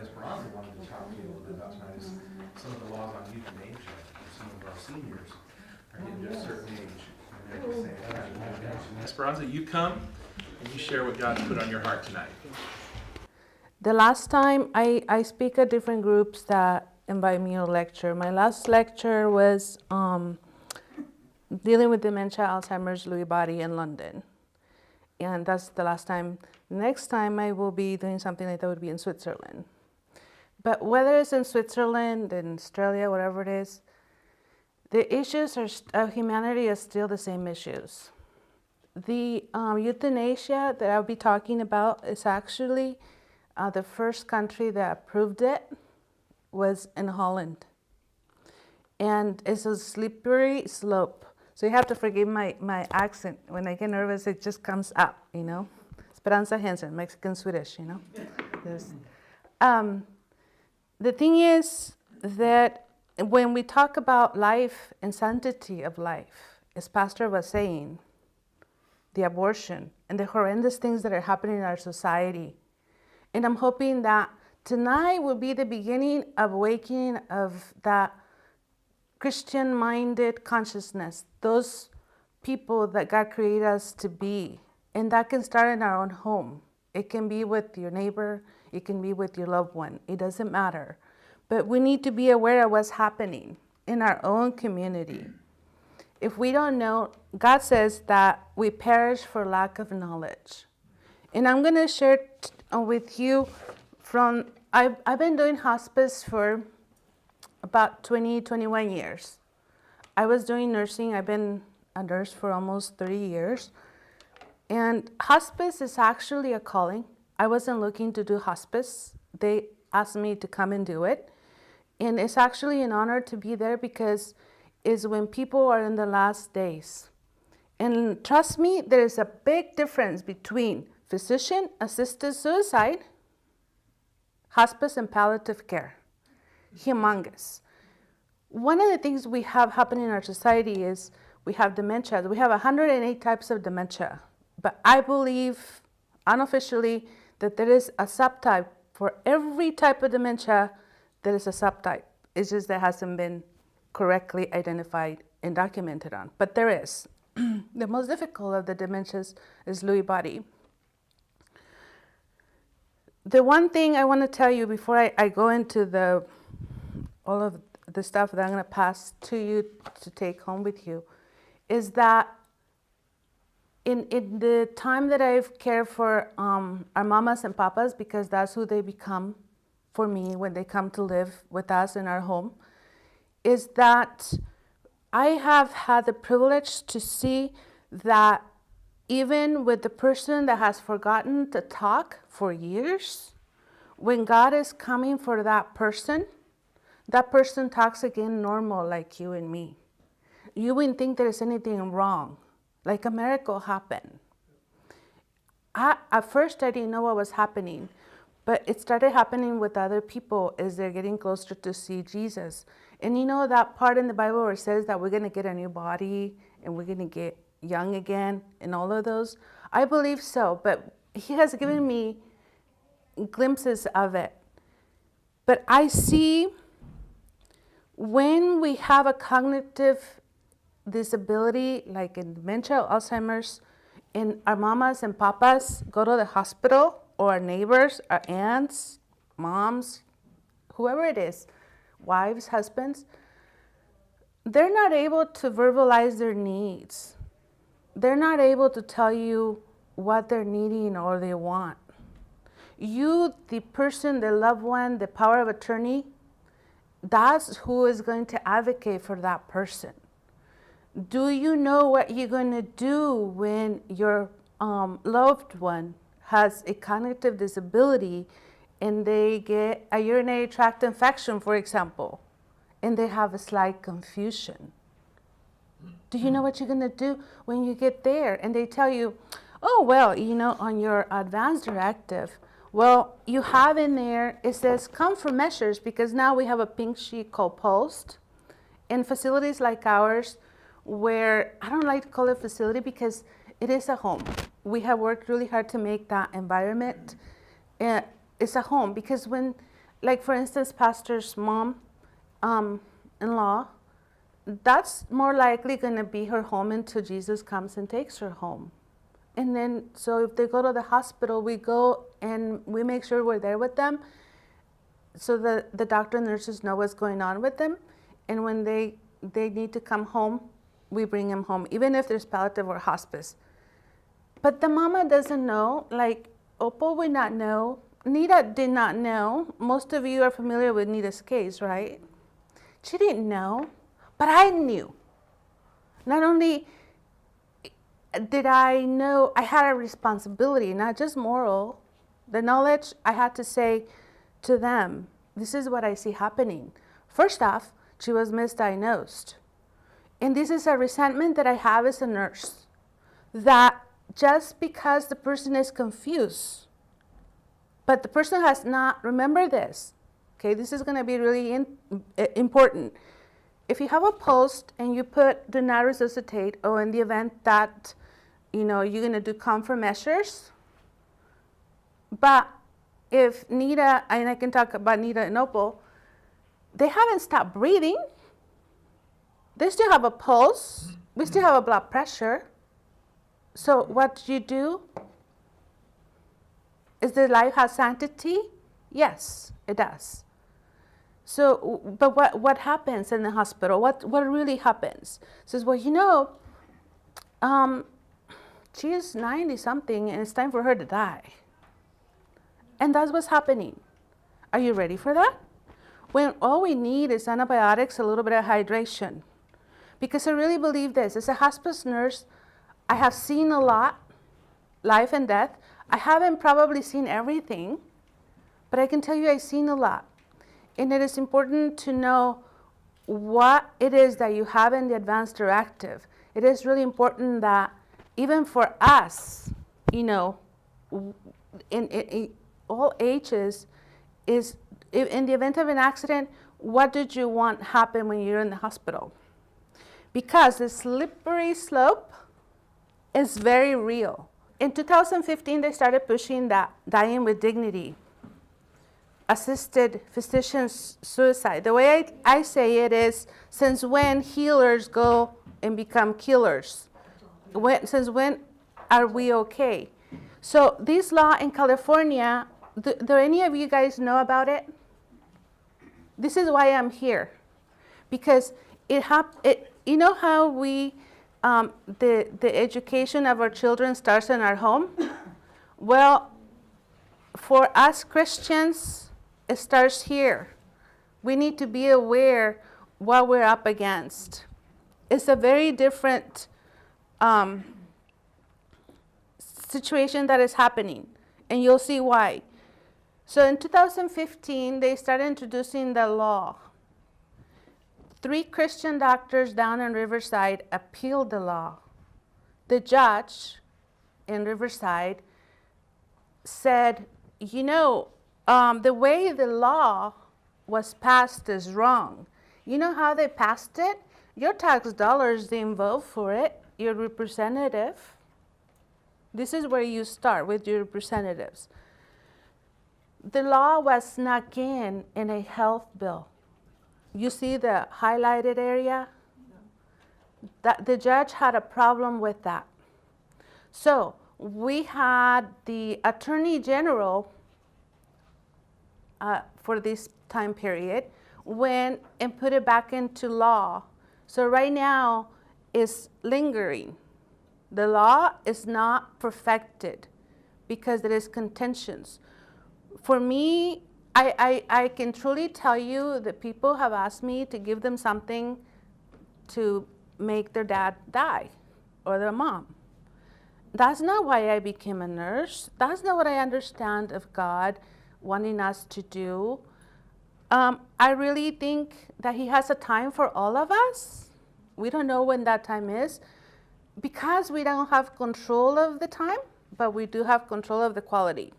Esperanza wanted to talk to you a little bit about tonight is some of the laws on euthanasia. Some of our seniors are getting to a certain age. And they're saying, Esperanza, you come and you share what God's put on your heart tonight. The last time I speak at different groups that invite me to lecture. My last lecture was dealing with dementia, Alzheimer's, Lewy body in London. And that's the last time. Next time I will be doing something like that would be in Switzerland. But whether it's in Switzerland, in Australia, whatever it is, the issues of humanity are still the same issues. The euthanasia that I'll be talking about is actually the first country that approved it was in Holland. And it's a slippery slope. So you have to forgive my accent. When I get nervous, it just comes up, you know. Esperanza Hansen, Mexican Swedish, you know. The thing is that when we talk about life and sanctity of life, as Pastor was saying, the abortion and the horrendous things that are happening in our society. And I'm hoping that tonight will be the beginning of awakening of that Christian-minded consciousness, those people that God created us to be. And that can start in our own home. It can be with your neighbor. It can be with your loved one. It doesn't matter. But we need to be aware of what's happening in our own community. If we don't know, God says that we perish for lack of knowledge. And I'm going to share with you from, I've been doing hospice for about 21 years. I was doing nursing. I've been a nurse for almost 30 years. And hospice is actually a calling. I wasn't looking to do hospice. They asked me to come and do it. And it's actually an honor to be there because it's when people are in the last days. And trust me, there is a big difference between physician-assisted suicide, hospice, and palliative care. Humongous. One of the things we have happening in our society is we have dementia. We have 108 types of dementia. But I believe, unofficially, that there is a subtype for every type of dementia. There is a subtype. It's just that hasn't been correctly identified and documented on. But there is. The most difficult of the dementias is Lewy body. The one thing I want to tell you before I go into all of the stuff that I'm going to pass to you to take home with you is that in the time that I've cared for our mamas and papas, because that's who they become for me when they come to live with us in our home, is that I have had the privilege to see that even with the person that has forgotten to talk for years, when God is coming for that person talks again normal like you and me. You wouldn't think there's anything wrong, like a miracle happened. At first I didn't know what was happening, but it started happening with other people as they're getting closer to see Jesus. And you know that part in the Bible where it says that we're going to get a new body and we're going to get young again and all of those? I believe so, but He has given me glimpses of it. But I see when we have a cognitive disability, like in dementia, Alzheimer's, and our mamas and papas go to the hospital, or our neighbors, our aunts, moms, whoever it is, wives, husbands, they're not able to verbalize their needs. They're not able to tell you what they're needing or they want. You, the person, the loved one, the power of attorney, that's who is going to advocate for that person. Do you know what you're going to do when your loved one has a cognitive disability and they get a urinary tract infection, for example, and they have a slight confusion? Do you know what you're going to do when you get there and they tell you, oh, well, you know, on your advance directive, well, you have in there, it says come for measures, because now we have a pink sheet called POST. In facilities like ours, where I don't like to call it facility because it is a home. We have worked really hard to make that environment. It's a home because when like for instance, pastor's mom, in-law, that's more likely going to be her home until Jesus comes and takes her home. And then, so if they go to the hospital, we go and we make sure we're there with them so that the doctor and nurses know what's going on with them. And when they need to come home, we bring them home, even if there's palliative or hospice. But the mama doesn't know, like Opal would not know. Nita did not know. Most of you are familiar with Nita's case, right? She didn't know, but I knew. Not only did I know, I had a responsibility, not just moral, the knowledge I had to say to them, this is what I see happening. First off, she was misdiagnosed. And this is a resentment that I have as a nurse, that just because the person is confused, but the person has not, remember this, okay, this is going to be really important. If you have a post and you put do not resuscitate, or in the event that, you're going to do comfort measures, but if Nita, and I can talk about Nita and Opal, they haven't stopped breathing. They still have a pulse. We still have a blood pressure. So what do? Is their life have sanctity? Yes, it does. So, but what happens in the hospital? What really happens? Says, well, she is 90 something and it's time for her to die. And that's what's happening. Are you ready for that? When all we need is antibiotics, a little bit of hydration. Because I really believe this. As a hospice nurse, I have seen a lot, life and death. I haven't probably seen everything, but I can tell you I've seen a lot. And it is important to know what it is that you have in the advance directive. It is really important that even for us, in all ages, is in the event of an accident, what did you want happen when you're in the hospital? Because the slippery slope is very real. In 2015, they started pushing that dying with dignity, assisted physician suicide. The way I say it is, since when healers go and become killers? Since when are we okay? So this law in California, do any of you guys know about it? This is why I'm here. Because you know how we, the education of our children starts in our home? Well, for us Christians, it starts here. We need to be aware what we're up against. It's a very different situation that is happening, and you'll see why. So in 2015, they started introducing the law. 3 Christian doctors down in Riverside appealed the law. The judge in Riverside said, the way the law was passed is wrong. You know how they passed it? Your tax dollars didn't vote for it. Your representative. This is where you start with your representatives. The law was snuck in a health bill. You see the highlighted area? That the judge had a problem with that. So we had the Attorney General for this time period went and put it back into law. So right now it's lingering. The law is not perfected because there is contentions. For me, I can truly tell you that people have asked me to give them something to make their dad die or their mom. That's not why I became a nurse. That's not what I understand of God wanting us to do. I really think that He has a time for all of us. We don't know when that time is because we don't have control of the time, but we do have control of the quality.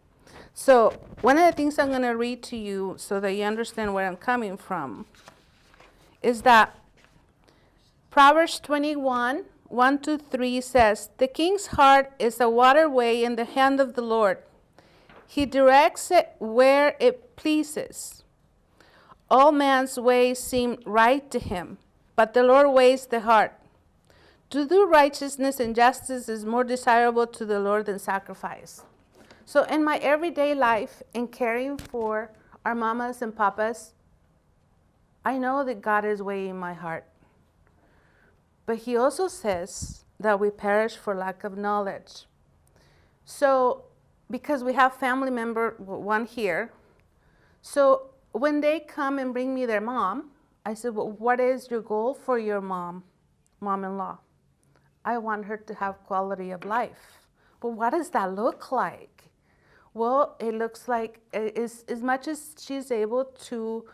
So one of the things I'm going to read to you so that you understand where I'm coming from is that Proverbs 21, 1-3 says, "The king's heart is a waterway in the hand of the Lord. He directs it where it pleases. All man's ways seem right to him, but the Lord weighs the heart. To do righteousness and justice is more desirable to the Lord than sacrifice. So in my everyday life, in caring for our mamas and papas, I know that God is weighing my heart. But he also says that we perish for lack of knowledge. So because we have family member, one here, so when they come and bring me their mom, I said, well, what is your goal for your mom-in-law? I want her to have quality of life. But what does that look like? Well, it looks like as much as she's able to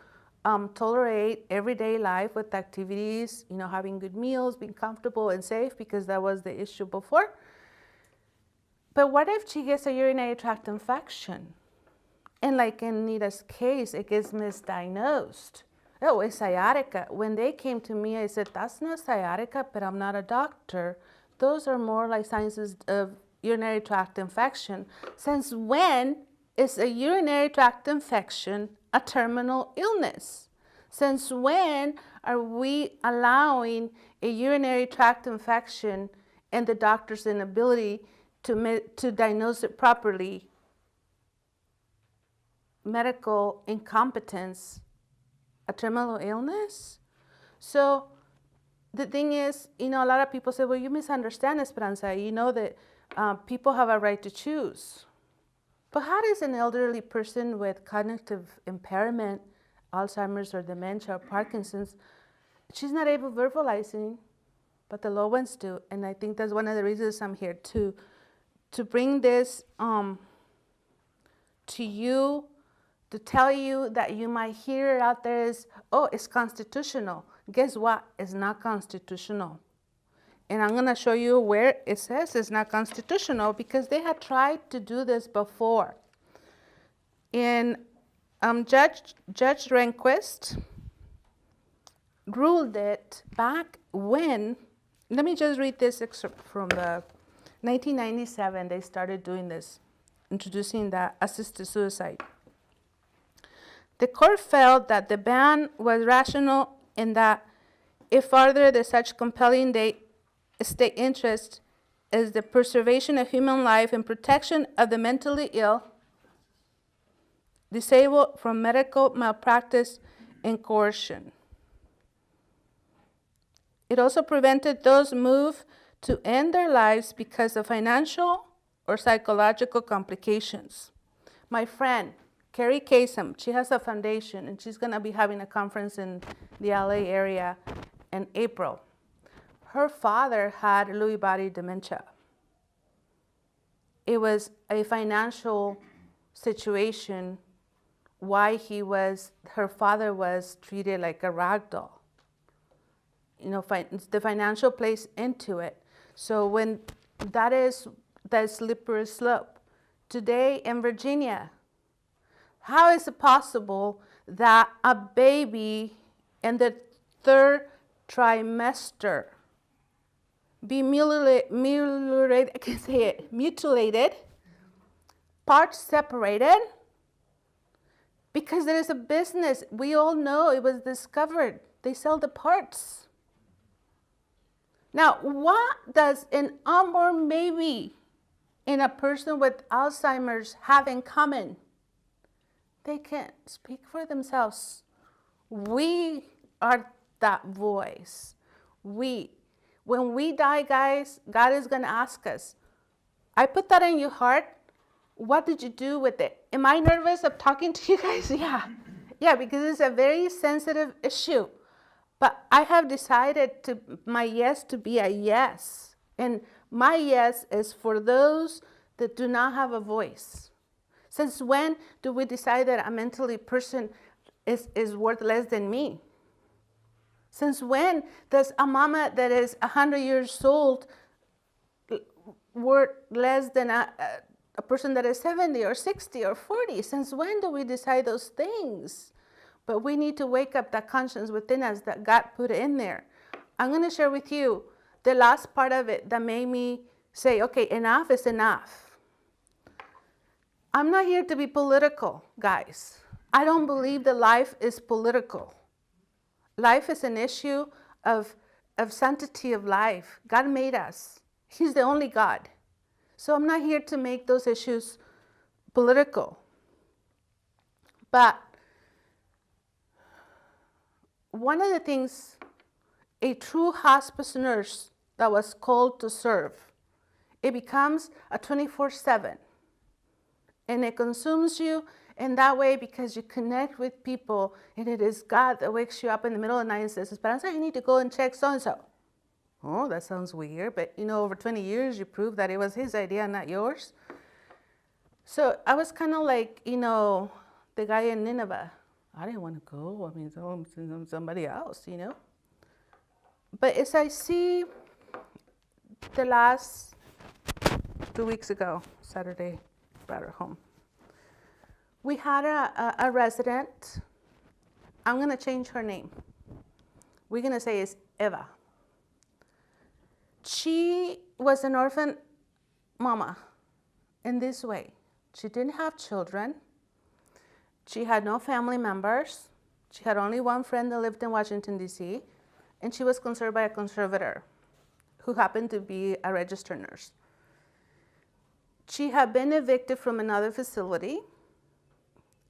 tolerate everyday life with activities, having good meals, being comfortable and safe, because that was the issue before. But what if she gets a urinary tract infection? And like in Nita's case, it gets misdiagnosed. Oh, it's sciatica. When they came to me, I said, that's not sciatica, but I'm not a doctor. Those are more like signs of urinary tract infection. Since when is a urinary tract infection a terminal illness? Since when are we allowing a urinary tract infection and the doctor's inability to diagnose it properly, medical incompetence, a terminal illness? So the thing is, a lot of people say, well, you misunderstand, Esperanza. You know that people have a right to choose. But how does an elderly person with cognitive impairment, Alzheimer's or dementia or Parkinson's, she's not able verbalizing, but the loved ones do. And I think that's one of the reasons I'm here to bring this to you, to tell you that you might hear it out there is, oh, it's constitutional. Guess what? It's not constitutional. And I'm going to show you where it says it's not constitutional, because they had tried to do this before. And Judge Rehnquist ruled it back when, let me just read this excerpt from the 1997, they started doing this, introducing the assisted suicide. The court felt that the ban was rational in that it furthered such compelling state interest as the preservation of human life and protection of the mentally ill, disabled from medical malpractice and coercion. It also prevented those moved to end their lives because of financial or psychological complications. My friend, Carrie Kasem, she has a foundation, and she's going to be having a conference in the LA area in April. Her father had Lewy body dementia. It was a financial situation why her father was treated like a rag doll. The financial plays into it. So when that is that slippery slope. Today in Virginia, how is it possible that a baby in the third trimester be mutilated, I can say it, mutilated, parts separated? Because there is a business. We all know it was discovered. They sell the parts. Now, what does an unborn baby and a person with Alzheimer's have in common? They can't speak for themselves. We are that voice. When we die, guys, God is going to ask us, I put that in your heart. What did you do with it? Am I nervous of talking to you guys? Yeah, because it's a very sensitive issue. But I have decided my yes to be a yes. And my yes is for those that do not have a voice. Since when do we decide that a mentally person is worth less than me? Since when does a mama that is 100 years old worth less than a person that is 70 or 60 or 40? Since when do we decide those things? But we need to wake up that conscience within us that God put in there. I'm going to share with you the last part of it that made me say, okay, enough is enough. I'm not here to be political, guys. I don't believe that life is political. Life is an issue of sanctity of life. God made us. He's the only God. So I'm not here to make those issues political. But one of the things a true hospice nurse that was called to serve, it becomes a 24/7. And it consumes you in that way because you connect with people, and it is God that wakes you up in the middle of the night and says, Esperanza, you need to go and check so-and-so. Oh, that sounds weird, but over 20 years you proved that it was his idea, not yours. So I was kind of like, the guy in Nineveh. I didn't want to go. I mean, somebody else, But as I see the last 2 weeks ago, Saturday, brought her home. We had a resident. I'm going to change her name. We're going to say it's Eva. She was an orphan mama in this way. She didn't have children. She had no family members. She had only one friend that lived in Washington, D.C., and she was conserved by a conservator who happened to be a registered nurse. She had been evicted from another facility,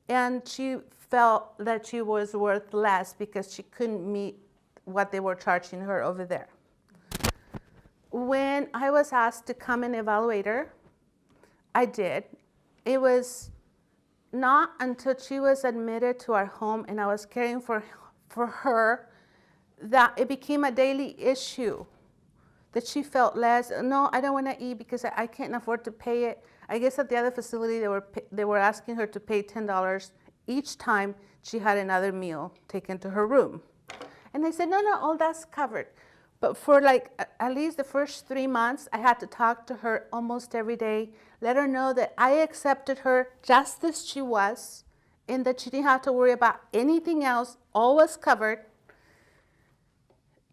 and she felt that she was worth less because she couldn't meet what they were charging her over there. When I was asked to come and evaluate her, I did. It was not until she was admitted to our home and I was caring for her that it became a daily issue, that she felt less. No, I don't want to eat because I can't afford to pay it. I guess at the other facility they were asking her to pay $10 each time she had another meal taken to her room. And I said, no, all that's covered. But for at least the first 3 months, I had to talk to her almost every day, let her know that I accepted her just as she was, and that she didn't have to worry about anything else, all was covered.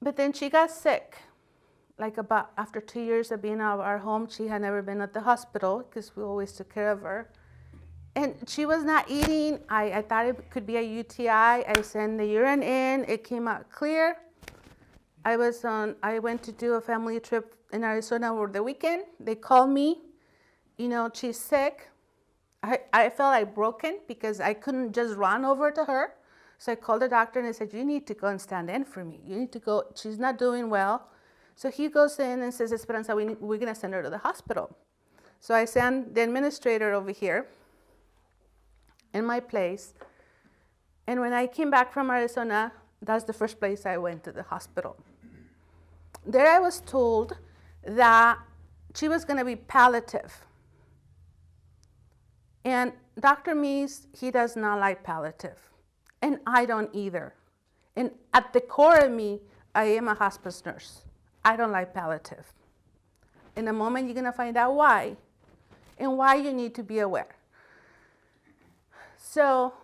But then she got sick. About after 2 years of being out of our home, she had never been at the hospital because we always took care of her. And she was not eating. I thought it could be a UTI. I sent the urine in. It came out clear. I went to do a family trip in Arizona over the weekend. They called me, she's sick. I felt broken because I couldn't just run over to her. So I called the doctor and I said, you need to go and stand in for me. You need to go. She's not doing well. So he goes in and says, Esperanza, we're going to send her to the hospital. So I sent the administrator over here in my place. And when I came back from Arizona, that's the first place I went, to the hospital. There I was told that she was going to be palliative. And Dr. Meese, he does not like palliative. And I don't either. And at the core of me, I am a hospice nurse. I don't like palliative. In a moment, you're going to find out why, and why you need to be aware. So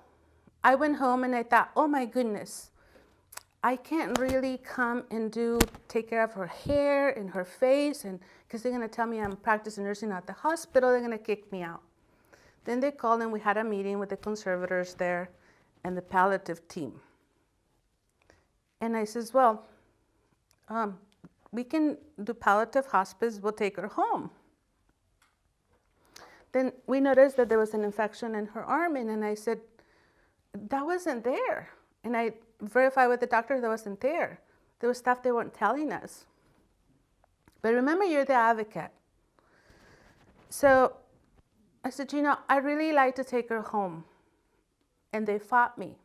I went home and I thought, oh my goodness, I can't really come and take care of her hair and her face, and because they're going to tell me I'm practicing nursing at the hospital, they're going to kick me out. Then they called and we had a meeting with the conservators there and the palliative team. And I says, well, we can do palliative hospice, we'll take her home. Then we noticed that there was an infection in her arm, and I said, that wasn't there. And I verified with the doctor that wasn't there. There was stuff they weren't telling us. But remember, you're the advocate. So I said, I really like to take her home. And they fought me.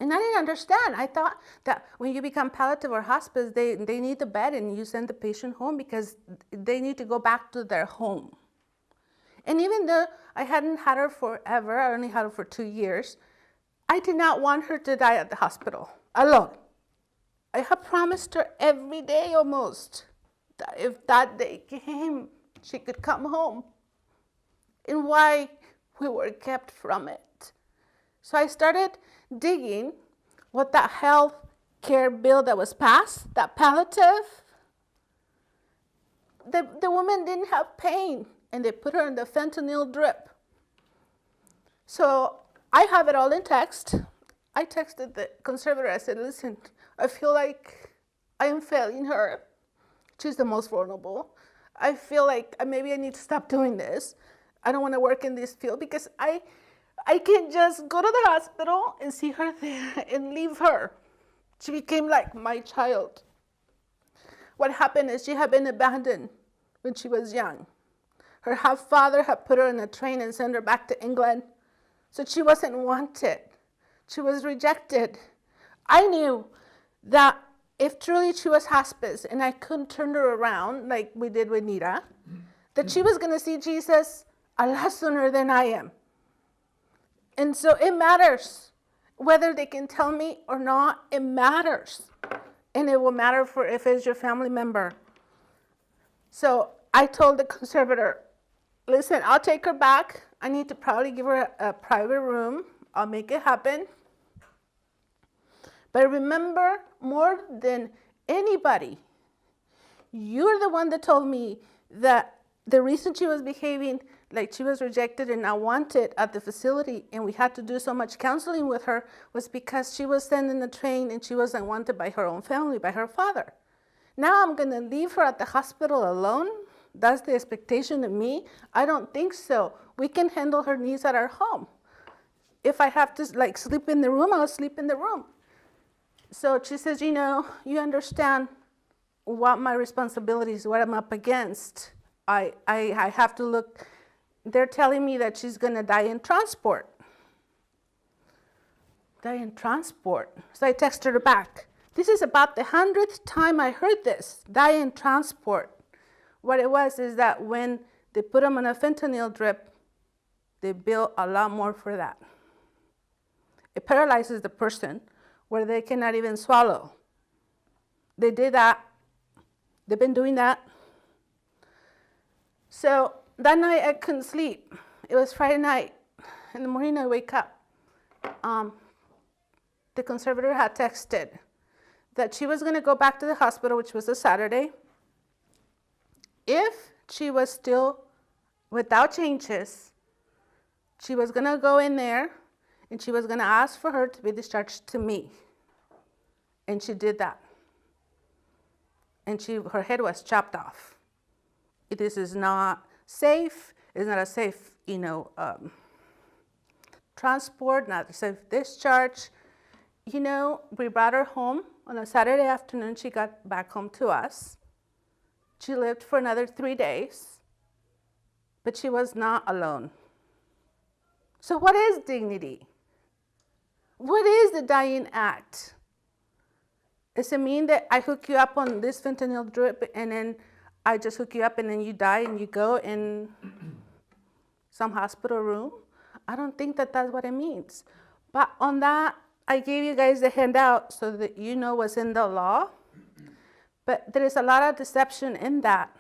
And I didn't understand. I thought that when you become palliative or hospice, they need the bed and you send the patient home because they need to go back to their home. And even though I hadn't had her forever, I only had her for 2 years, I did not want her to die at the hospital alone. I had promised her every day almost that if that day came, she could come home. And why we were kept from it. So I started digging what that health care bill that was passed, that palliative. The woman didn't have pain, and they put her in the fentanyl drip. So I have it all in text. I texted the conservator. I said, listen, I feel like I am failing her. She's the most vulnerable. I feel like maybe I need to stop doing this. I don't want to work in this field because I can't just go to the hospital and see her there and leave her. She became like my child. What happened is she had been abandoned when she was young. Her father had put her in a train and sent her back to England. So she wasn't wanted. She was rejected. I knew that if truly she was hospice and I couldn't turn her around like we did with Nita, that she was going to see Jesus a lot sooner than I am. And so it matters. Whether they can tell me or not, it matters. And it will matter for if it's your family member. So I told the conservator, listen, I'll take her back. I need to probably give her a private room. I'll make it happen. But remember, more than anybody, you're the one that told me that the reason she was behaving like she was rejected and not wanted at the facility, and we had to do so much counseling with her, was because she was sent in the train and she wasn't wanted by her own family, by her father. Now I'm going to leave her at the hospital alone? That's the expectation of me? I don't think so. We can handle her needs at our home. If I have to sleep in the room, I'll sleep in the room. So she says, you you understand what my responsibilities, what I'm up against. I have to look. They're telling me that she's going to die in transport. Die in transport. So I texted her back. This is about the 100th time I heard this, die in transport. What it was is that when they put them on a fentanyl drip, they bill a lot more for that. It paralyzes the person where they cannot even swallow. They did that. They've been doing that. So that night I couldn't sleep. It was Friday night. In the morning I wake up. The conservator had texted that she was going to go back to the hospital, which was a Saturday. If she was still without changes, she was going to go in there and she was going to ask for her to be discharged to me. And she did that. And her head was chopped off. This is not safe. It's not a safe, transport, not a safe discharge. We brought her home on a Saturday afternoon. She got back home to us. She lived for another 3 days, but she was not alone. So what is dignity? What is the dying act? Does it mean that I hook you up on this fentanyl drip and then I just hook you up and then you die and you go in some hospital room? I don't think that that's what it means. But on that, I gave you guys the handout so that you know what's in the law. But there is a lot of deception in that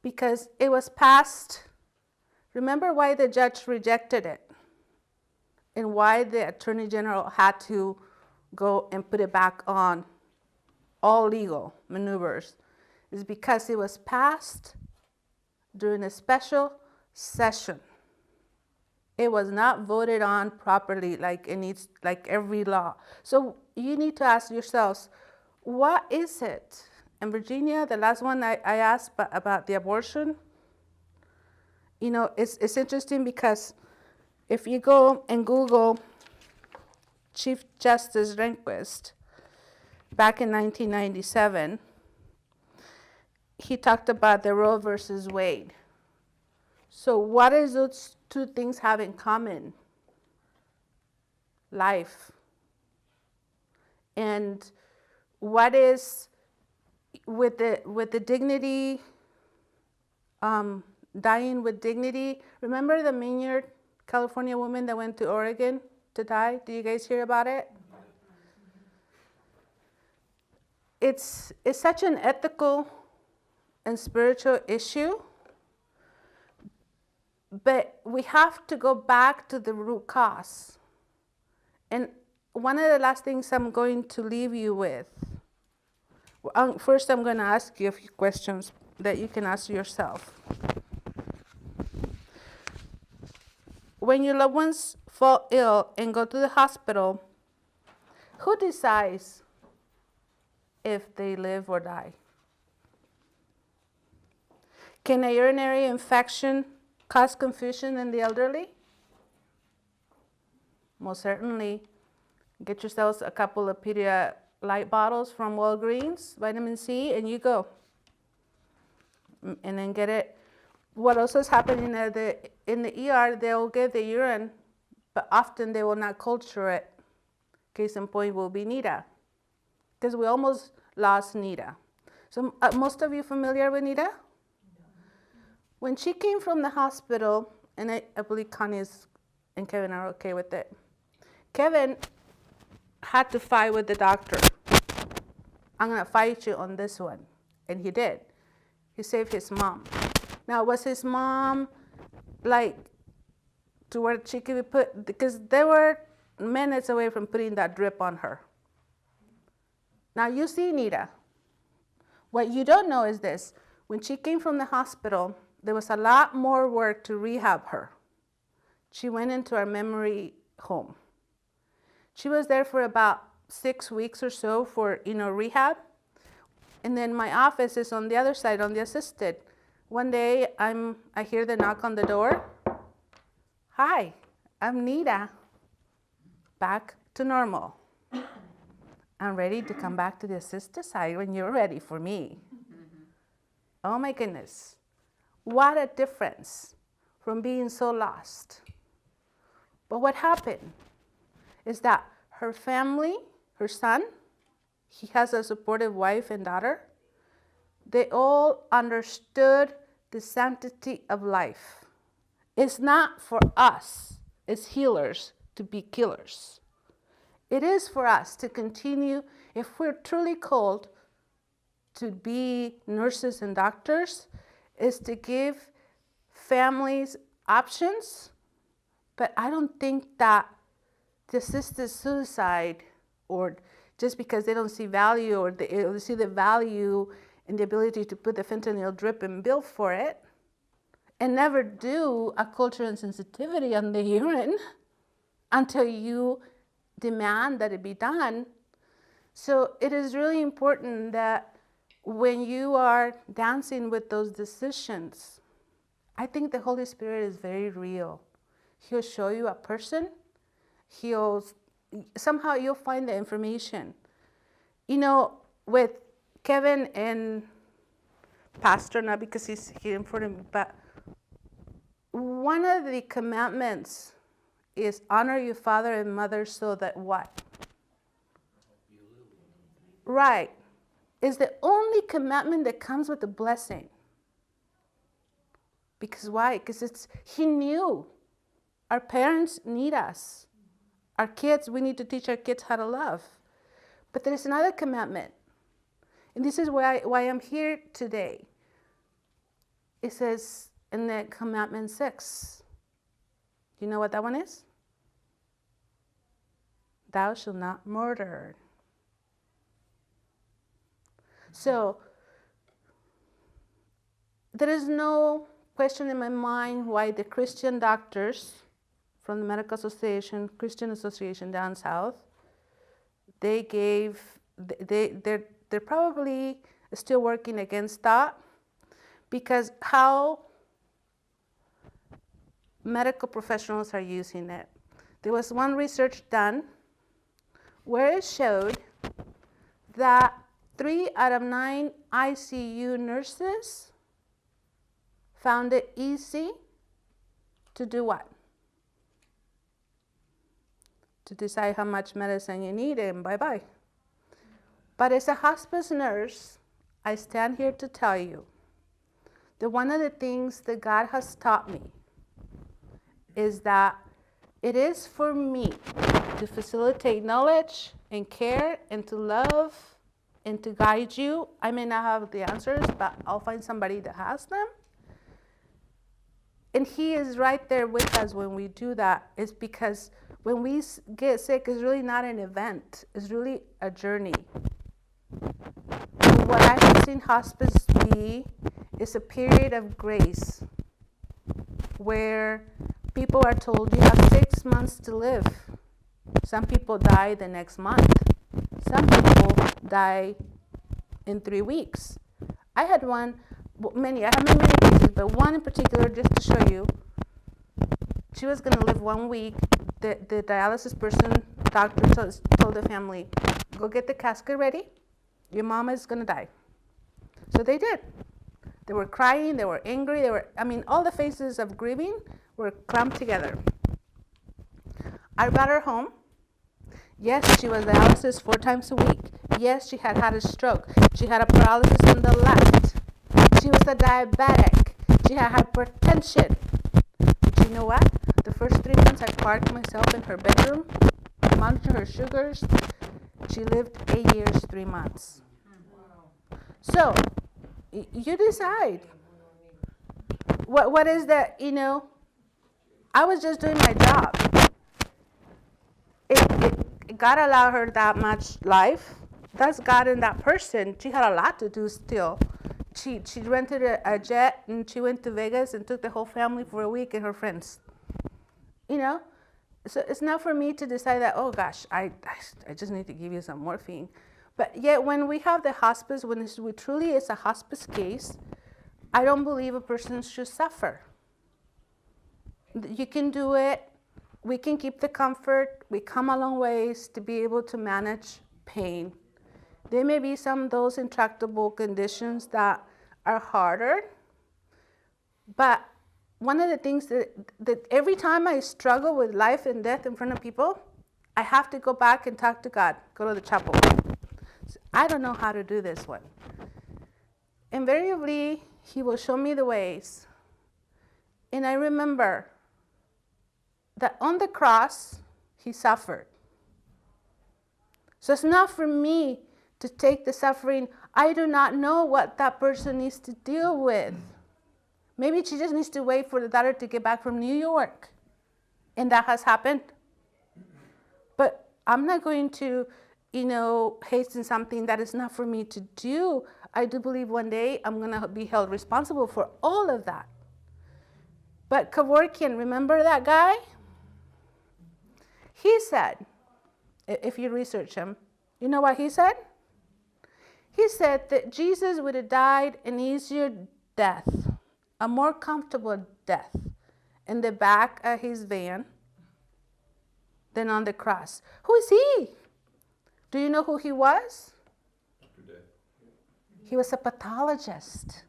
because it was passed. Remember why the judge rejected it and why the attorney general had to go and put it back on all legal maneuvers is because it was passed during a special session. It was not voted on properly like it needs, like every law. So you need to ask yourselves, what is it? In Virginia, the last one I asked about the abortion, it's interesting because if you go and Google Chief Justice Rehnquist back in 1997, he talked about the Roe versus Wade. So what does those two things have in common? Life. And what is with the dignity, dying with dignity? Remember the Maynard, California woman that went to Oregon to die? Do you guys hear about it? It's such an ethical and spiritual issue, but we have to go back to the root cause. And one of the last things I'm going to leave you with, first I'm going to ask you a few questions that you can ask yourself. when your loved ones fall ill and go to the hospital, who decides if they live or die? Can a urinary infection cause confusion in the elderly? Most certainly. Get yourselves a couple of Pedialyte bottles from Walgreens, vitamin C, and you go. And then get it. What also is happening in the ER, they'll get the urine, but often they will not culture it. Case in point will be Nita, because we almost lost Nita. So most of you familiar with Nita? When she came from the hospital, and I believe Connie and Kevin are okay with it. Kevin had to fight with the doctor. I'm going to fight you on this one. And he did. He saved his mom. Now, was his mom like to where she could be put? Because they were minutes away from putting that drip on her. Now, you see Nita. What you don't know is this. When she came from the hospital, there was a lot more work to rehab her. She went into our memory home. She was there for about 6 weeks or so for, rehab. And then my office is on the other side, on the assisted. One day, I hear the knock on the door. Hi, I'm Nita. Back to normal. I'm ready to come back to the assisted side when you're ready for me. Oh my goodness. What a difference from being so lost. But what happened is that her family, her son, he has a supportive wife and daughter, they all understood the sanctity of life. It's not for us as healers to be killers. It is for us to continue, if we're truly called to be nurses and doctors, is to give families options. But I don't think that the assisted suicide, or just because they don't see value, or they see the value in the ability to put the fentanyl drip and bill for it, and never do a culture and sensitivity on the urine until you demand that it be done. So it is really important that when you are dancing with those decisions, I think the Holy Spirit is very real. He'll show you a person. Somehow you'll find the information. With Kevin and Pastor, not because he's here in front of me, but one of the commandments is honor your father and mother so that what? Right. It's the only commandment that comes with a blessing. Because why? Because he knew our parents need us. Our kids, we need to teach our kids how to love. But there is another commandment. And this is why I'm here today. It says in the commandment 6. Do you know what that one is? Thou shalt not murder. So, there is no question in my mind why the Christian doctors from the Medical Association, Christian Association down south, they're probably still working against that, because how medical professionals are using it. There was one research done where it showed that 3 out of 9 ICU nurses found it easy to do what? To decide how much medicine you need and bye-bye. But as a hospice nurse, I stand here to tell you that one of the things that God has taught me is that it is for me to facilitate knowledge and care and to love and to guide you. I may not have the answers, but I'll find somebody that has them. And he is right there with us when we do that. It's because when we get sick, it's really not an event. It's really a journey. And what I have seen hospice be is a period of grace where people are told you have 6 months to live. Some people die the next month. Some people die in 3 weeks. I had I have many cases, but one in particular, just to show you. She was going to live 1 week. The dialysis doctor told the family, go get the casket ready. Your mama is going to die. So they did. They were crying, they were angry, all the faces of grieving were clumped together. I brought her home. Yes, she was dialysis 4 times a week. Yes, she had a stroke. She had a paralysis on the left. She was a diabetic. She had hypertension. But you know what? The first 3 months I parked myself in her bedroom, monitored her sugars. She lived 8 years, 3 months. So, you decide. What is that, I was just doing my job. God allowed her that much life. That's God in that person. She had a lot to do still. She rented a jet and she went to Vegas and took the whole family for a week and her friends. So it's not for me to decide that, oh gosh, I just need to give you some morphine. But yet when we have the hospice, when it truly is a hospice case, I don't believe a person should suffer. You can do it. We can keep the comfort. We come a long ways to be able to manage pain. There may be some of those intractable conditions that are harder. But one of the things that every time I struggle with life and death in front of people, I have to go back and talk to God, go to the chapel. So I don't know how to do this one. Invariably, He will show me the ways. And I remember that on the cross, He suffered. So it's not for me to take the suffering. I do not know what that person needs to deal with. Maybe she just needs to wait for the daughter to get back from New York. And that has happened. But I'm not going to, hasten something that is not for me to do. I do believe one day I'm going to be held responsible for all of that. But Kevorkian, remember that guy? He said, if you research him, you know what he said? He said that Jesus would have died an easier death, a more comfortable death in the back of his van than on the cross. Who is he? Do you know who he was? He was a pathologist.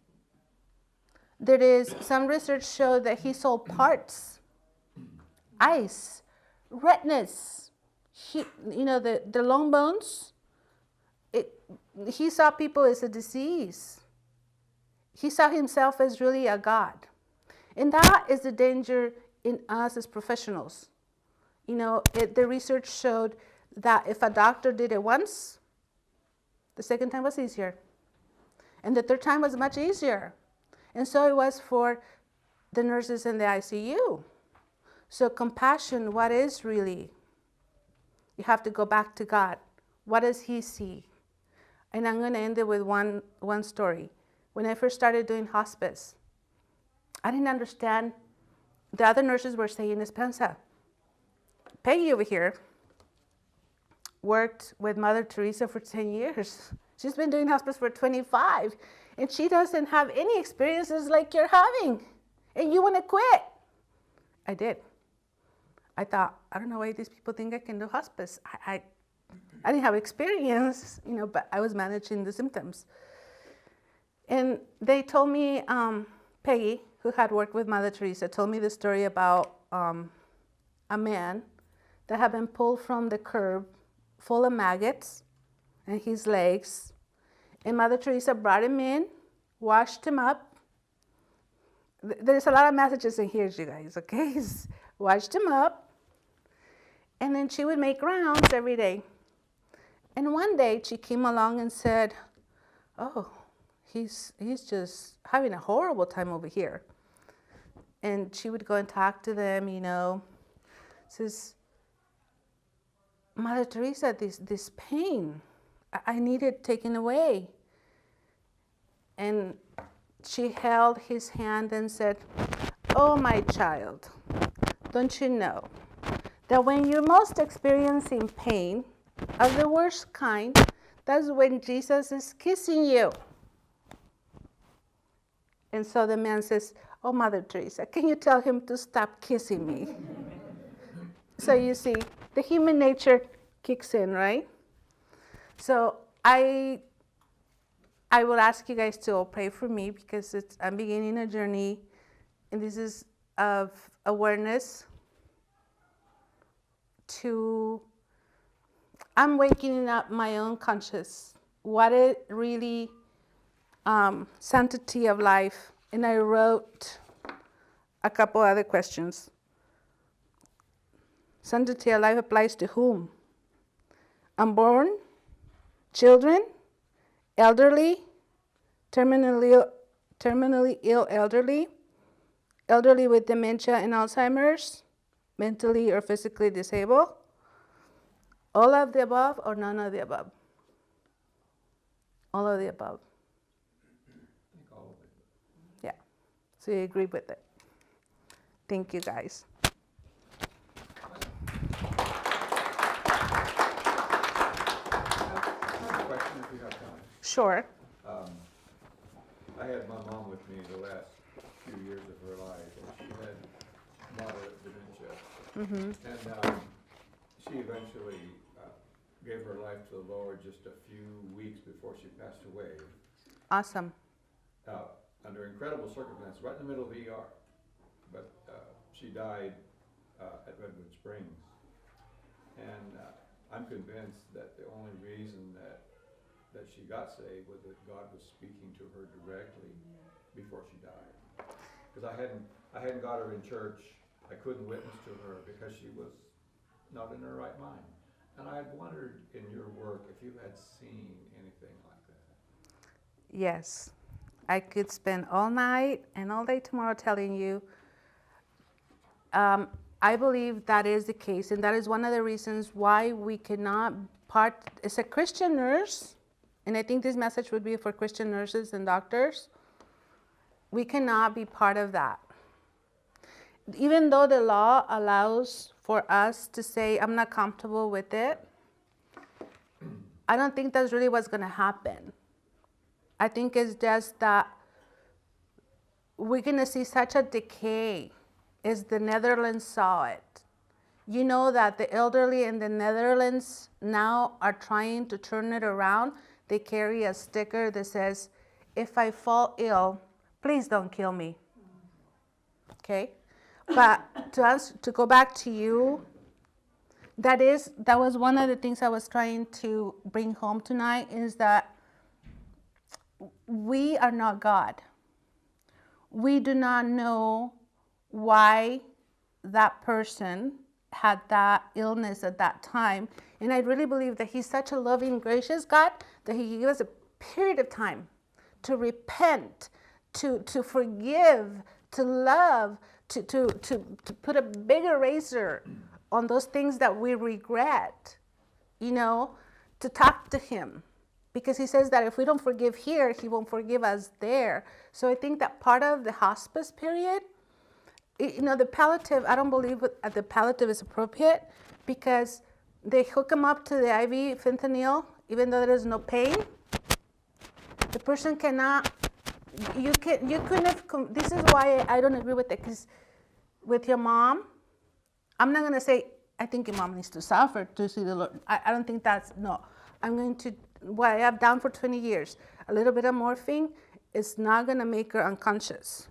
There is some research showed that he sold parts, eyes, retinas, the long bones. He saw people as a disease. He saw himself as really a God. And that is the danger in us as professionals. The research showed that if a doctor did it once, the second time was easier. And the third time was much easier. And so it was for the nurses in the ICU. So compassion, what is really? You have to go back to God. What does He see? And I'm going to end it with one story. When I first started doing hospice, I didn't understand. The other nurses were saying, Esperanza, Peggy over here worked with Mother Teresa for 10 years. She's been doing hospice for 25, and she doesn't have any experiences like you're having, and you want to quit. I did. I thought, I don't know why these people think I can do hospice. I didn't have experience, but I was managing the symptoms. And they told me, Peggy, who had worked with Mother Teresa, told me the story about a man that had been pulled from the curb full of maggots in his legs. And Mother Teresa brought him in, washed him up. There's a lot of messages in here, you guys, okay? Washed him up. And then she would make rounds every day. And one day she came along and said, oh, he's just having a horrible time over here. And she would go and talk to them, says, Mother Teresa, this pain, I need it taken away. And she held his hand and said, oh, my child, don't you know that when you're most experiencing pain of the worst kind, that's when Jesus is kissing you? And so the man says, oh, Mother Teresa, can you tell him to stop kissing me? So you see, the human nature kicks in, right? So I will ask you guys to all pray for me because I'm beginning a journey, and this is of awareness to, I'm waking up my own conscious, what it really, sanctity of life. And I wrote a couple other questions. Sanctity of life applies to whom? Unborn, children, elderly, terminally ill elderly, elderly with dementia and Alzheimer's, mentally or physically disabled, all of the above or none of the above? All of the above. All of it. Yeah. So you agree with it. Thank you, guys. Question if you have time. Sure. I had my mom with me the last few years of her life, and she had moderate dementia. Mm-hmm. And she eventually gave her life to the Lord just a few weeks before she passed away. Awesome. Under incredible circumstances, right in the middle of the ER. But she died at Redwood Springs. And I'm convinced that the only reason that she got saved was that God was speaking to her directly before she died. Because I hadn't got her in church. I couldn't witness to her because she was not in her right mind. And I had wondered in your work if you had seen anything like that. Yes. I could spend all night and all day tomorrow telling you. I believe that is the case, and that is one of the reasons why we cannot as a Christian nurse, and I think this message would be for Christian nurses and doctors, we cannot be part of that. Even though the law allows for us to say, I'm not comfortable with it, I don't think that's really what's going to happen. I think it's just that we're going to see such a decay as the Netherlands saw it. You know that the elderly in the Netherlands now are trying to turn it around. They carry a sticker that says, if I fall ill, please don't kill me. Okay? But to go back to you, that was one of the things I was trying to bring home tonight, is that we are not God. We do not know why that person had that illness at that time. And I really believe that he's such a loving, gracious God that he gave us a period of time to repent, to forgive, to love, to put a big eraser on those things that we regret, to talk to him. Because he says that if we don't forgive here, he won't forgive us there. So I think that part of the hospice period, the palliative, I don't believe the palliative is appropriate because they hook them up to the IV fentanyl, even though there is no pain. The person cannot, you couldn't have, this is why I don't agree with it, because with your mom, I'm not going to say, I think your mom needs to suffer to see the Lord. I don't think no. I'm going to, what I have done for 20 years, a little bit of morphine is not going to make her unconscious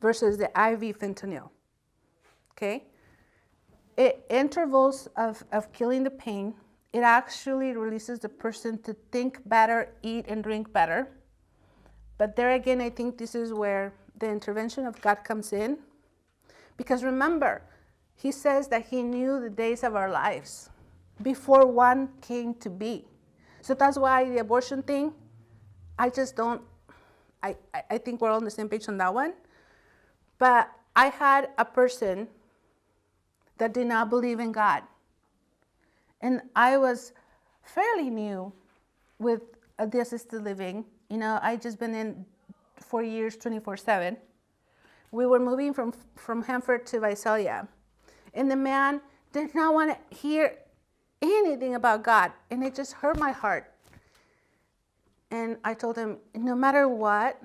versus the IV fentanyl, okay? Intervals of killing the pain, it actually releases the person to think better, eat and drink better. But there again, I think this is where the intervention of God comes in. Because remember, he says that he knew the days of our lives before one came to be. So that's why the abortion thing, I just don't, I think we're all on the same page on that one. But I had a person that did not believe in God. And I was fairly new with the assisted living. I just been in 4 years, 24/7. We were moving from Hanford to Visalia. And the man did not want to hear anything about God. And it just hurt my heart. And I told him, no matter what,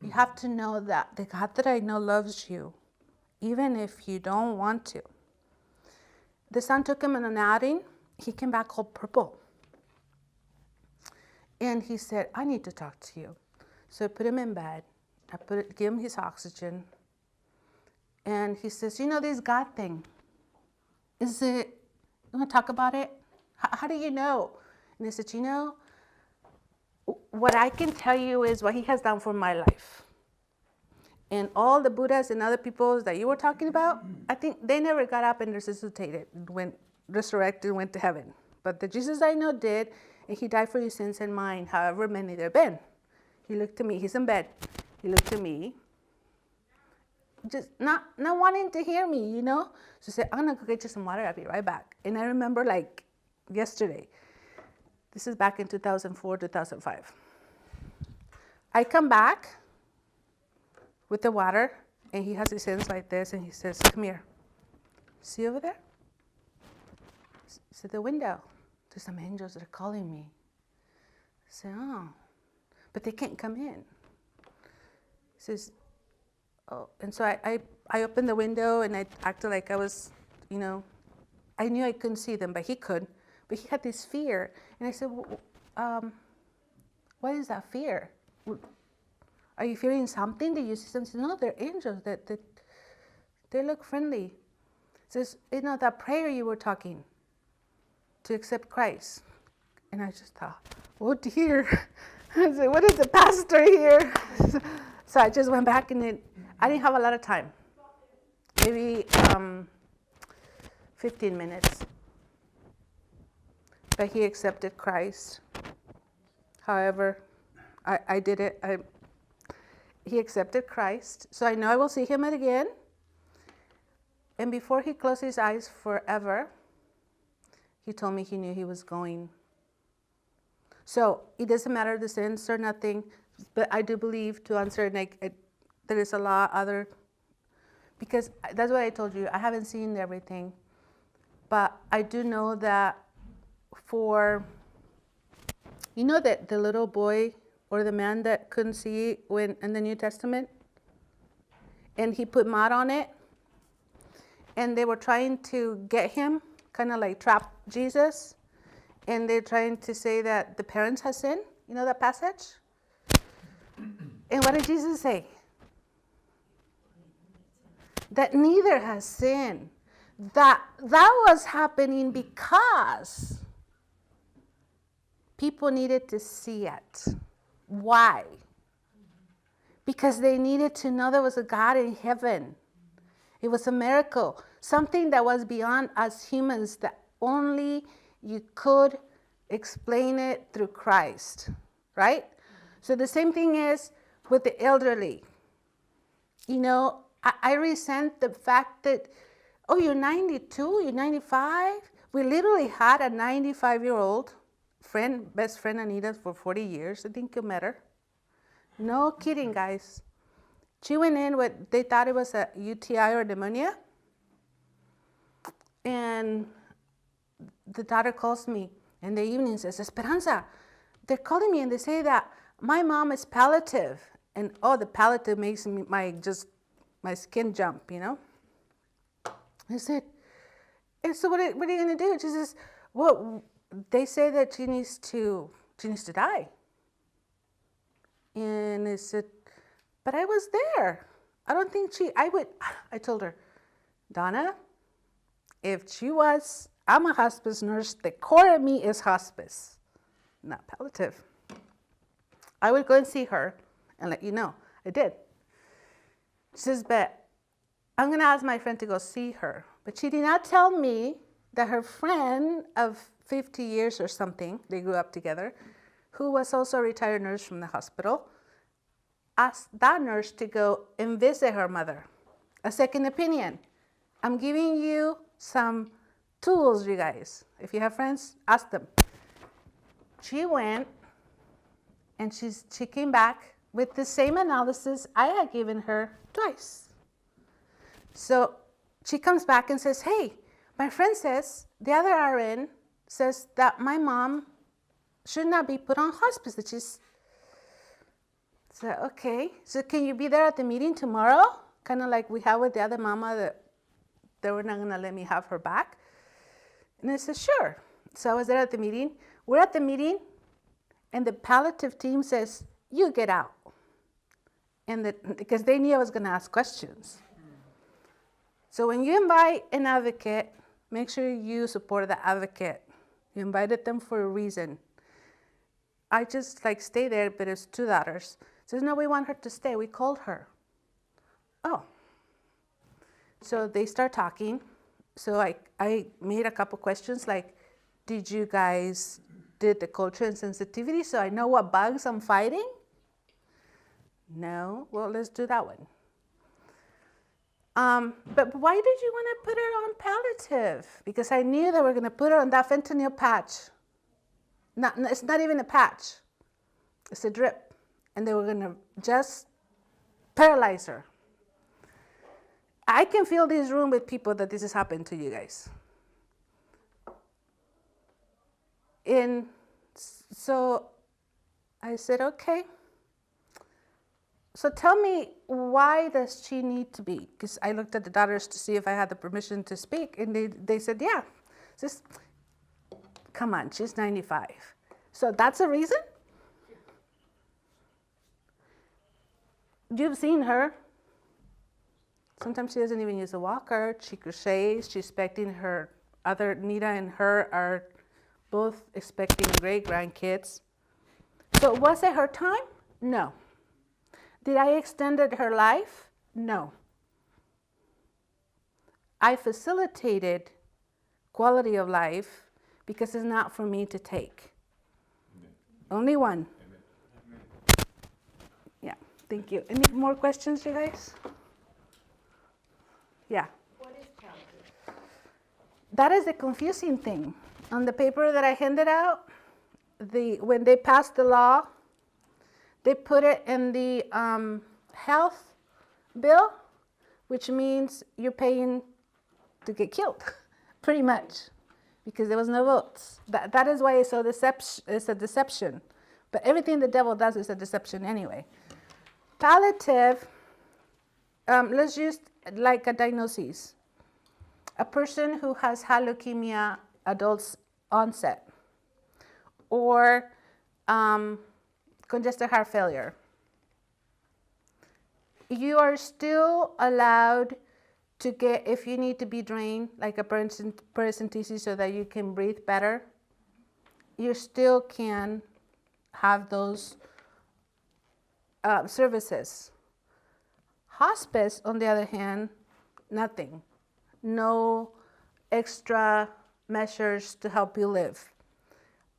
you have to know that the God that I know loves you, even if you don't want to. The son took him on an outing. He came back all purple. And he said, I need to talk to you. So I put him in bed. Give him his oxygen. And he says, you know this God thing, you want to talk about it? How do you know? And I said, you know, what I can tell you is what he has done for my life. And all the Buddhas and other people that you were talking about, I think they never got up and resuscitated, resurrected, went to heaven. But the Jesus I know did, and he died for your sins and mine, however many there have been. He looked at me, he's in bed. He looked at me, just not wanting to hear me, you know? So I said, I'm gonna go get you some water, I'll be right back. And I remember like yesterday, this is back in 2004, 2005. I come back with the water, and he has his hands like this, and he says, come here. See over there? It's at the window. There's some angels that are calling me. I said, oh, but they can't come in. He says, oh, and so I opened the window, and I acted like I was, you know, I knew I couldn't see them, but he could. But he had this fear. And I said, well, what is that fear? Are you fearing something? Did you see something? No, they're angels. They look friendly. He says, you know, that prayer you were talking to accept Christ. And I just thought, oh dear. I said, what is the pastor here? So I just went back, and I didn't have a lot of time. Maybe 15 minutes. But he accepted Christ. However, I did it. He accepted Christ. So I know I will see him again. And before he closed his eyes forever, he told me he knew he was going. So it doesn't matter the sins or nothing, but I do believe, to answer, there is a lot other, because that's what I told you. I haven't seen everything, but I do know that you know that the little boy or the man that couldn't see when in the New Testament, and he put mud on it, and they were trying to get him, kind of like trap Jesus, and they're trying to say that the parents have sinned. You know that passage? And what did Jesus say? That neither has sinned. That was happening because people needed to see it. Why? Because they needed to know there was a God in heaven. It was a miracle, something that was beyond us humans, that only you could explain it through Christ, right? So the same thing is with the elderly. You know, I resent the fact that, oh, you're 92, you're 95. We literally had a 95-year-old friend, best friend Anita, for 40 years. I think you met her. No kidding, guys. She went in with, they thought it was a UTI or pneumonia. And the daughter calls me in the evening and says, Esperanza, they're calling me and they say that my mom is palliative. And oh, the palliative makes me my skin jump, you know. I said, and so what are you going to do? She says, well, they say that she needs to die. And I said, but I was there. I don't think I told her, Donna, if she was, I'm a hospice nurse. The core of me is hospice, not palliative. I would go and see her and let you know. I did. She says, but I'm going to ask my friend to go see her. But she did not tell me that her friend of 50 years or something, they grew up together, who was also a retired nurse from the hospital, asked that nurse to go and visit her mother. A second opinion. I'm giving you some tools, you guys. If you have friends, ask them. She went, and she came back with the same analysis I had given her twice. So she comes back and says, hey, my friend says, the other RN says that my mom should not be put on hospice. That she's, so, okay, so can you be there at the meeting tomorrow? Kind of like we have with the other mama that they were not going to let me have her back. And I said, sure. So I was there at the meeting. We're at the meeting, and the palliative team says, you get out. And because they knew I was going to ask questions. So when you invite an advocate, make sure you support the advocate. You invited them for a reason. I just stay there, but it's 2 daughters. Says, no, we want her to stay. We called her. Oh. So they start talking. So I made a couple questions like, did you guys did the culture and sensitivity so I know what bugs I'm fighting? No. Well, let's do that one. But why did you want to put her on palliative? Because I knew they were going to put her on that fentanyl patch. It's not even a patch. It's a drip. And they were going to just paralyze her. I can fill this room with people that this has happened to you guys. And so I said, okay. So tell me, why does she need to be? Because I looked at the daughters to see if I had the permission to speak, and they said, yeah. Just, come on, she's 95. So that's a reason? You've seen her. Sometimes she doesn't even use a walker. She crochets. She's expecting her other, Nita and her are both expecting great-grandkids. So was it her time? No. Did I extended her life? No. I facilitated quality of life because it's not for me to take. Amen. Only one. Amen. Yeah, thank you. Any more questions, you guys? Yeah. What is palliative? That is the confusing thing. On the paper that I handed out, when they passed the law, they put it in the health bill, which means you're paying to get killed, pretty much, because there was no votes. That is why it's a deception. But everything the devil does is a deception anyway. Palliative, let's use like a diagnosis. A person who has had leukemia, adult onset, or congestive heart failure. You are still allowed to get, if you need to be drained, like a paracentesis so that you can breathe better, you still can have those services. Hospice, on the other hand, nothing. No extra measures to help you live.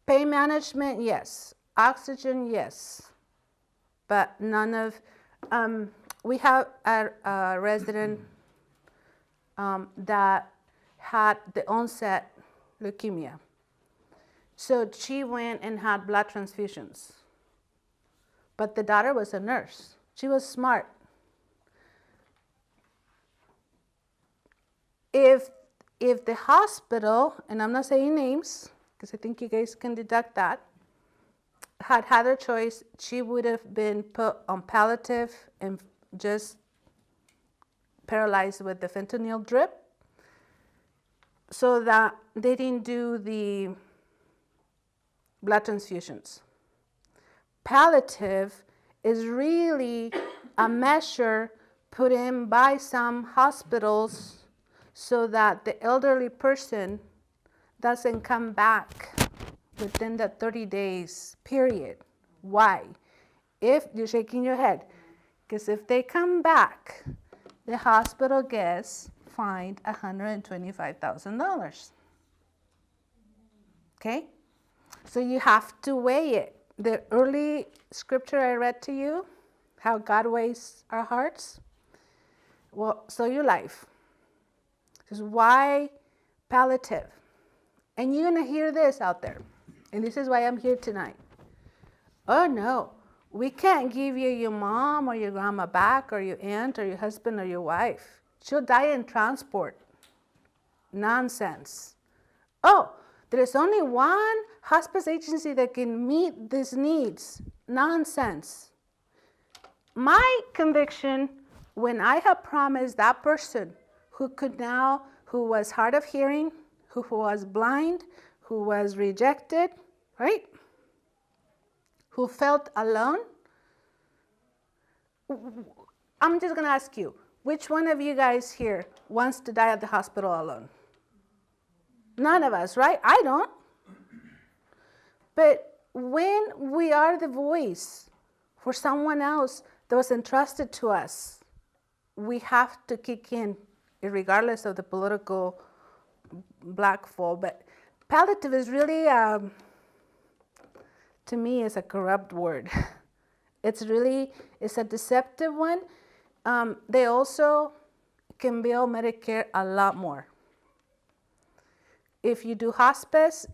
Pain management, yes. Oxygen, yes. But none of, we have a resident that had the onset leukemia. So she went and had blood transfusions. But the daughter was a nurse. She was smart. If the hospital, and I'm not saying names, because I think you guys can deduct that, had her choice, she would have been put on palliative and just paralyzed with the fentanyl drip so that they didn't do the blood transfusions. Palliative is really a measure put in by some hospitals so that the elderly person doesn't come back within the 30 days period. Why? If you're shaking your head, because if they come back, the hospital gets fined $125,000. Okay? So you have to weigh it. The early scripture I read to you, how God weighs our hearts. Well, so your life. Because why palliative? And you're going to hear this out there. And this is why I'm here tonight. Oh, no. We can't give you your mom or your grandma back or your aunt or your husband or your wife. She'll die in transport. Nonsense. Oh, there's only one hospice agency that can meet these needs. Nonsense. My conviction, when I have promised that person who was hard of hearing, who was blind, who was rejected, right? Who felt alone. I'm just gonna ask you, which one of you guys here wants to die at the hospital alone? None of us, right? I don't. But when we are the voice for someone else that was entrusted to us, we have to kick in, regardless of the political black fold. But palliative is really, to me, is a corrupt word. It's a deceptive one. They also can bill Medicare a lot more. If you do hospice,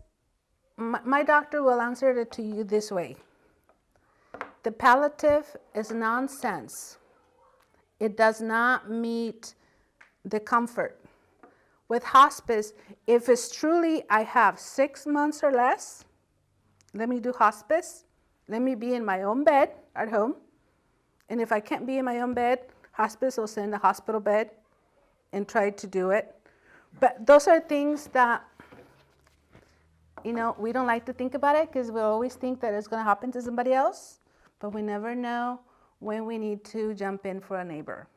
my doctor will answer it to you this way. The palliative is nonsense. It does not meet the comfort. With hospice, if it's truly, I have 6 months or less, let me do hospice. Let me be in my own bed at home. And if I can't be in my own bed, hospice will send a hospital bed and try to do it. But those are things that, we don't like to think about it because we always think that it's going to happen to somebody else. But we never know when we need to jump in for a neighbor.